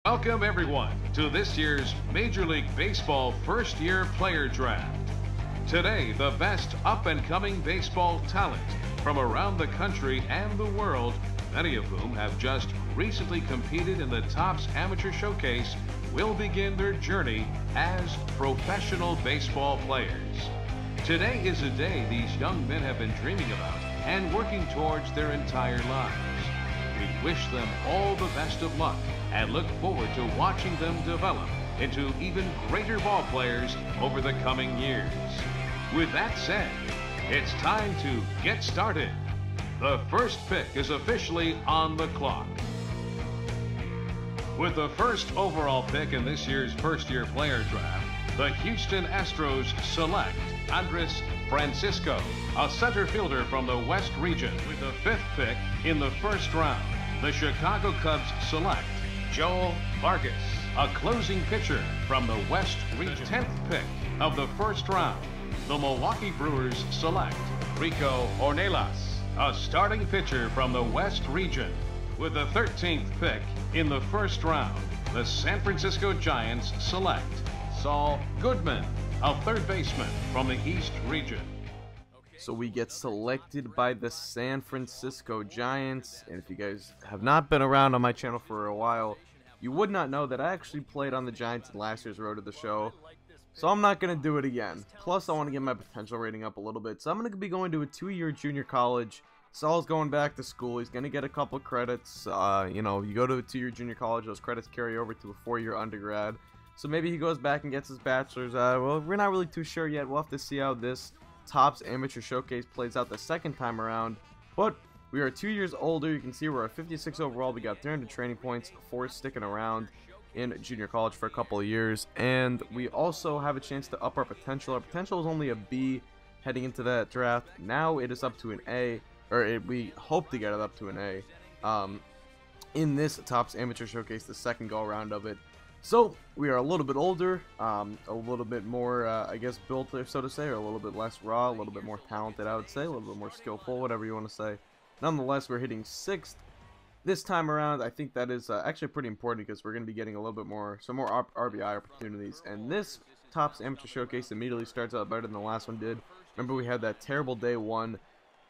Welcome everyone to this year's Major League Baseball first-year player draft. Today, the best up-and-coming baseball talent from around the country and the world, many of whom have just recently competed in the Topps Amateur Showcase, will begin their journey as professional baseball players. Today is a day these young men have been dreaming about and working towards their entire lives. We wish them all the best of luck and look forward to watching them develop into even greater ball players over the coming years. With that said, it's time to get started. The first pick is officially on the clock. With the first overall pick in this year's first-year player draft, the Houston Astros select Andres Francisco, a center fielder from the West region. With the fifth pick in the first round, the Chicago Cubs select Joel Vargas, a closing pitcher from the West region. The 10th pick of the first round, the Milwaukee Brewers select Rico Ornelas, a starting pitcher from the West region. With the 13th pick in the first round, the San Francisco Giants select Saul Goodman, a third baseman from the East region. So we get selected by the San Francisco Giants, and if you guys have not been around on my channel for a while, you would not know that I actually played on the Giants in last year's Road to the Show, so I'm not going to do it again. Plus, I want to get my potential rating up a little bit, so I'm going to be going to a 2-year junior college. Saul's going back to school. He's going to get a couple credits. You know, you go to a 2-year junior college, those credits carry over to a 4-year undergrad. So maybe he goes back and gets his bachelor's. Well, we're not really too sure yet. We'll have to see how this Topps Amateur Showcase plays out the second time around. But we are 2 years older. You can see we're at 56 overall. We got 300 training points, 4 sticking around in junior college for a couple of years. And we also have a chance to up our potential. Our potential was only a B heading into that draft. Now it is up to an A, or we hope to get it up to an A in this Topps Amateur Showcase, the second go around of it. So we are a little bit older, a little bit more, I guess, built, so to say, or a little bit less raw, a little bit more talented, I would say, a little bit more skillful, whatever you want to say. Nonetheless, we're hitting 6th this time around. I think that is actually pretty important because we're going to be getting a little bit more, some more RBI opportunities. And this Topps Amateur Showcase immediately starts out better than the last one did. Remember, we had that terrible day 1.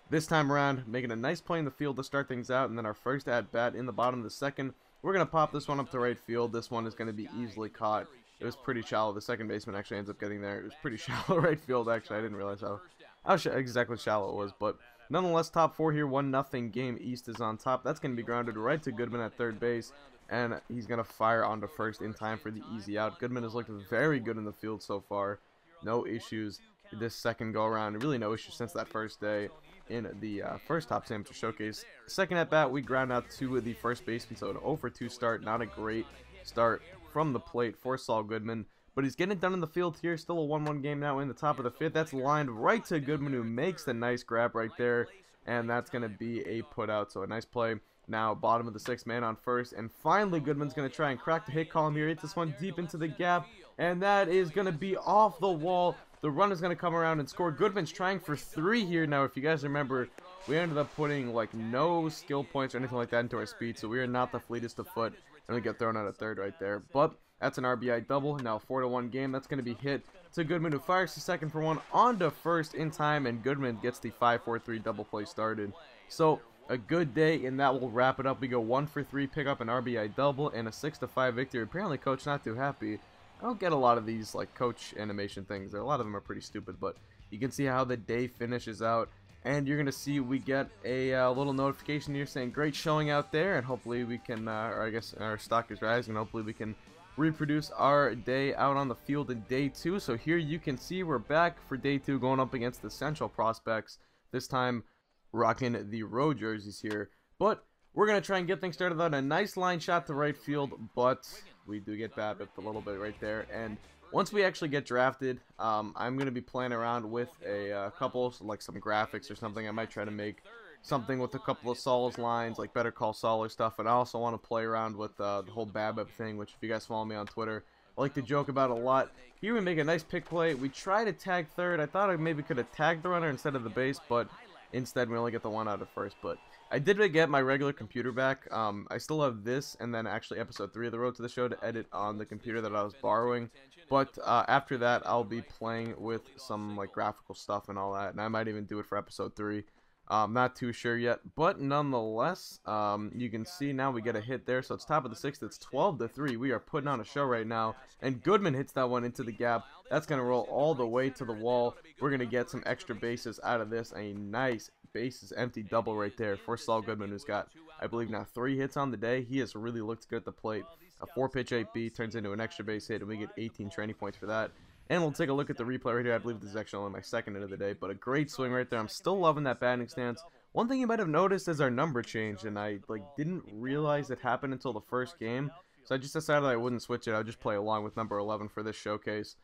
This time around, making a nice play in the field to start things out, and then our first at-bat in the bottom of the second. We're going to pop this one up to right field. This one is going to be easily caught. It was pretty shallow. The second baseman actually ends up getting there. It was pretty shallow right field, actually. I didn't realize how exactly shallow it was. But nonetheless, top 4 here. 1-0 game. East is on top. That's going to be grounded right to Goodman at third base. And he's going to fire onto first in time for the easy out. Goodman has looked very good in the field so far. No issues this second go around. Really no issues since that first day in the first Topps Amateur Showcase. Second at bat, we ground out to the first baseman, so an 0-for-2 start. Not a great start from the plate for Saul Goodman, but he's getting it done in the field here. Still a 1-1 game now in the top of the 5th. That's lined right to Goodman, who makes the nice grab right there, and that's going to be a put out. So a nice play. Now bottom of the 6th, man on first, and finally Goodman's going to try and crack the hit column here. Hits this one deep into the gap, and that is going to be off the wall. The run is going to come around and score. Goodman's trying for 3 here. Now, if you guys remember, we ended up putting like no skill points or anything like that into our speed, so we are not the fleetest of foot, and we get thrown out of third right there. But that's an RBI double. Now 4-1 game. That's going to be hit to Goodman, who fires the second for 1 onto first in time, and Goodman gets the 5-4-3 double play started. So a good day, and that will wrap it up. We go 1 for 3, pick up an RBI double, and a 6-5 victory. Apparently, coach not too happy. I don't get a lot of these like coach animation things. A lot of them are pretty stupid, but you can see how the day finishes out, and you're gonna see we get a little notification here saying great showing out there, and hopefully we can, or I guess our stock is rising, and hopefully we can reproduce our day out on the field in day 2. So here you can see we're back for day 2, going up against the Central prospects. This time rocking the road jerseys here, but we're going to try and get things started on a nice line shot to right field, but we do get BABIP'd a little bit right there. And once we actually get drafted, I'm going to be playing around with a couple, like some graphics or something. I might try to make something with a couple of Saul's lines, like Better Call Saul or stuff. And I also want to play around with the whole BABIP thing, which if you guys follow me on Twitter, I like to joke about a lot. Here we make a nice pick play. We try to tag third. I thought I maybe could have tagged the runner instead of the base, but instead we only get the 1 out of first. But I did get my regular computer back. I still have this and then actually episode 3 of the Road to the Show to edit on the computer that I was borrowing. But after that, I'll be playing with some like graphical stuff and all that, and I might even do it for episode 3. Not too sure yet, but nonetheless, you can see now we get a hit there, so it's top of the 6th. It's 12-3. We are putting on a show right now, and Goodman hits that one into the gap. That's going to roll all the way to the wall. We're going to get some extra bases out of this. A nice bases empty double right there for Saul Goodman, who's got, I believe, now 3 hits on the day. He has really looked good at the plate. A 4-pitch 8B turns into an extra base hit, and we get 18 training points for that. And we'll take a look at the replay right here. I believe this is actually only my second hit of the day, but a great swing right there. I'm still loving that batting stance. One thing you might have noticed is our number changed, and I didn't realize it happened until the first game. So I just decided I wouldn't switch it. I would just play along with number 11 for this showcase.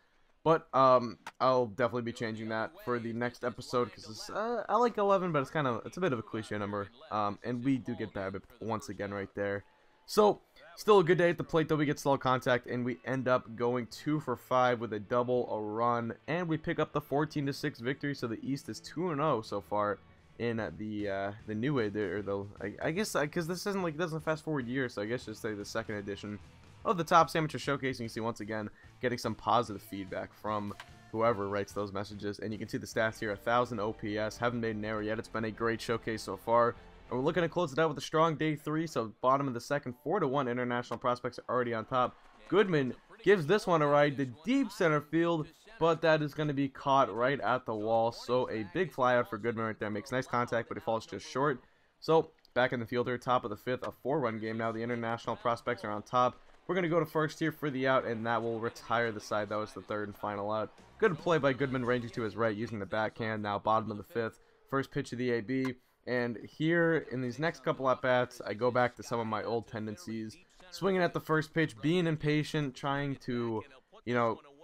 But I'll definitely be changing that for the next episode because I like 11, but it's a bit of a cliche number. And we do get BABIP once again right there. So still a good day at the plate, though. We get slow contact, and we end up going 2 for 5 with a double, a run, and we pick up the 14-6 victory. So the East is 2-0 so far in the new way there, or I guess because this isn't like, it doesn't fast forward years, so I guess just say the second edition of the Top Amateur Showcase. And you see once again getting some positive feedback from whoever writes those messages, and you can see the stats here: 1,000 OPS. Haven't made an error yet. It's been a great showcase so far. And we're looking to close it out with a strong day 3, so bottom of the second, 4-1 international prospects are already on top. Goodman gives this one a ride to deep center field, but that is going to be caught right at the wall. So a big fly out for Goodman right there. Makes nice contact, but it falls just short. So back in the field here, top of the 5th, a 4-run game now. The international prospects are on top. We're going to go to first here for the out, and that will retire the side. That was the 3rd and final out. Good play by Goodman, ranging to his right, using the backhand. Now bottom of the 5th, first pitch of the AB. And here, in these next couple at-bats, I go back to some of my old tendencies. Swinging at the first pitch, being impatient, trying to,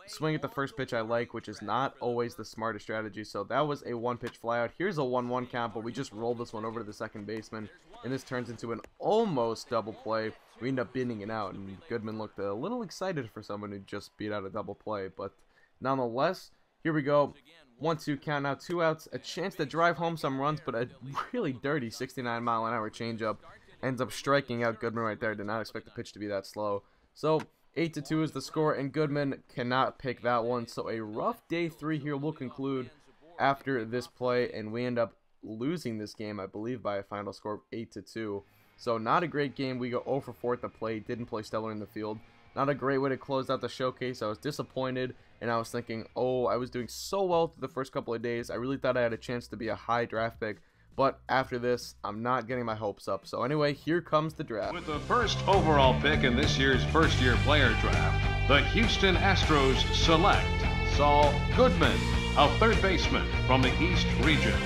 swing at the first pitch I like, which is not always the smartest strategy. So that was a 1-pitch flyout. Here's a 1-1 count, but we just rolled this one over to the second baseman, and this turns into an almost double play. We end up beating it out, and Goodman looked a little excited for someone who just beat out a double play. But nonetheless, here we go. 1-2 count now, 2 outs, a chance to drive home some runs, but a really dirty 69-mile-an-hour changeup ends up striking out Goodman right there. Did not expect the pitch to be that slow. So 8-2 is the score, and Goodman cannot pick that one. So a rough day 3 here will conclude after this play, and we end up losing this game, I believe, by a final score of 8-2. So not a great game. We go 0 for 4 at the plate. Didn't play stellar in the field. Not a great way to close out the showcase. I was disappointed, and I was thinking, oh, I was doing so well through the first couple of days. I really thought I had a chance to be a high draft pick, but after this, I'm not getting my hopes up. So anyway, here comes the draft. With the first overall pick in this year's first-year player draft, the Houston Astros select Saul Goodman, a 3rd baseman from the East region.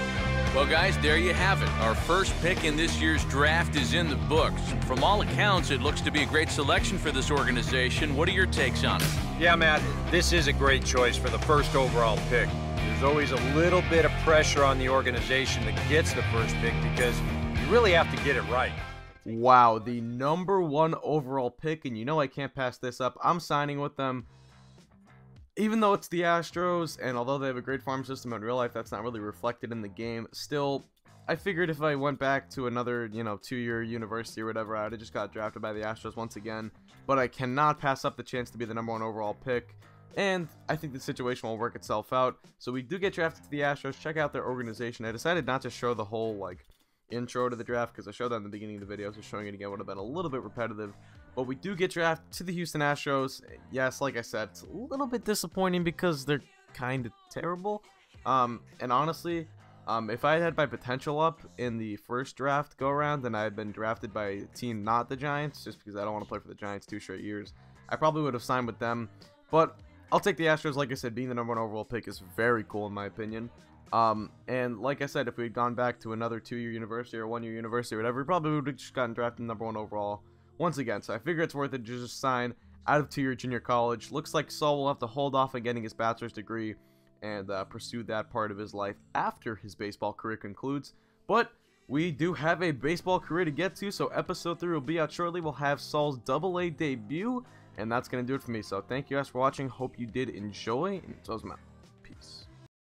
Well, guys, there you have it. Our first pick in this year's draft is in the books. From all accounts, it looks to be a great selection for this organization. What are your takes on it? Yeah, Matt, this is a great choice for the first overall pick. There's always a little bit of pressure on the organization that gets the first pick because you really have to get it right. Wow, the number 1 overall pick, and I can't pass this up. I'm signing with them. Even though it's the Astros, and although they have a great farm system in real life, that's not really reflected in the game. Still, I figured if I went back to another, 2-year university or whatever, I would have just got drafted by the Astros once again. But I cannot pass up the chance to be the number 1 overall pick, and I think the situation will work itself out. So we do get drafted to the Astros. Check out their organization. I decided not to show the whole, intro to the draft because I showed that in the beginning of the video, so showing it again would have been a little bit repetitive. But we do get drafted to the Houston Astros. Yes, like I said, it's a little bit disappointing because they're kind of terrible. And honestly, if I had my potential up in the first draft go-around and I had been drafted by a team not the Giants, just because I don't want to play for the Giants 2 straight years, I probably would have signed with them. But I'll take the Astros. Like I said, being the number 1 overall pick is very cool in my opinion. And like I said, if we had gone back to another 2-year university or 1-year university or whatever, we probably would have just gotten drafted number 1 overall once again. So I figure it's worth it to just sign out of 2-year junior college. Looks like Saul will have to hold off on getting his bachelor's degree and pursue that part of his life after his baseball career concludes. But we do have a baseball career to get to, so episode 3 will be out shortly. We'll have Saul's AA debut, and that's going to do it for me. So thank you guys for watching. Hope you did enjoy, and so is Matt.